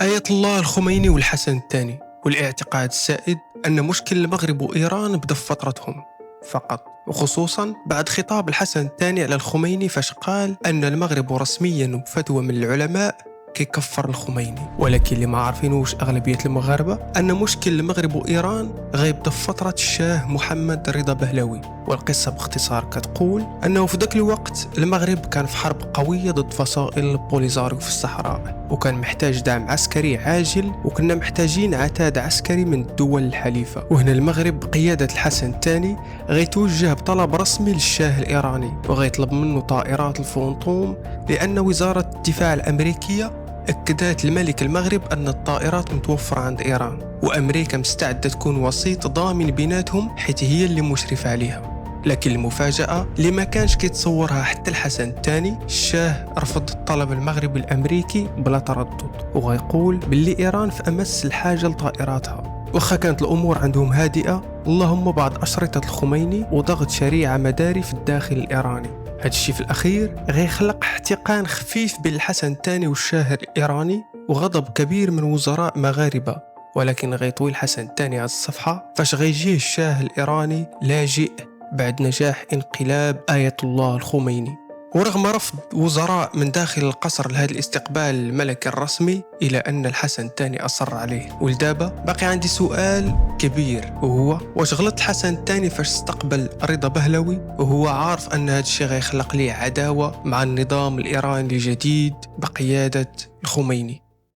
آية الله الخميني والحسن الثاني، والاعتقاد السائد أن مشكل المغرب وإيران بدأ في فترتهم فقط، وخصوصا بعد خطاب الحسن الثاني على الخميني فاش قال أن المغرب رسميا بفتوى من العلماء كيكفر الخميني. ولكن اللي ما عارفينوش أغلبية المغاربة أن مشكل المغرب وإيران غيبدأ في فترة الشاه محمد رضا بهلوي. والقصة باختصار كتقول أنه في ذاك الوقت المغرب كان في حرب قوية ضد فصائل البوليزاريو في الصحراء، وكان محتاج دعم عسكري عاجل، وكنا محتاجين عتاد عسكري من الدول الحليفة. وهنا المغرب بقيادة الحسن الثاني غيتوجه بطلب رسمي للشاه الإيراني، وغيطلب منه طائرات الفونتوم، لأن وزارة الدفاع الأمريكية أكدت الملك المغرب أن الطائرات متوفرة عند إيران، وأمريكا مستعدة تكون وسيط ضامن بيناتهم حيث هي اللي مشرفة عليها. لكن المفاجأة اللي ما كانش كيتصورها حتى الحسن الثاني، الشاه رفض الطلب المغربي الأمريكي بلا تردد، وغيقول باللي إيران في أمس الحاجة لطائراتها. وخا كانت الأمور عندهم هادئة، اللهم بعد أشرطة الخميني وضغط شريعة مداري في الداخل الإيراني. هذا الشيء في الأخير غيخلق احتقان خفيف بين الحسن الثاني والشاه الإيراني، وغضب كبير من وزراء مغاربة. ولكن غيطوي الحسن الثاني على الصفحة فاش غيجيه الشاه الإيراني لاجئ بعد نجاح انقلاب آية الله الخميني. ورغم رفض وزراء من داخل القصر لهذا الاستقبال الملكي الرسمي، إلى أن الحسن الثاني أصر عليه. ولدابا باقي عندي سؤال كبير، وهو واش غلط الحسن الثاني فاش استقبل رضا بهلوي وهو عارف أن هذا الشيء غيخلق ليه عداوة مع النظام الإيراني الجديد بقيادة الخميني؟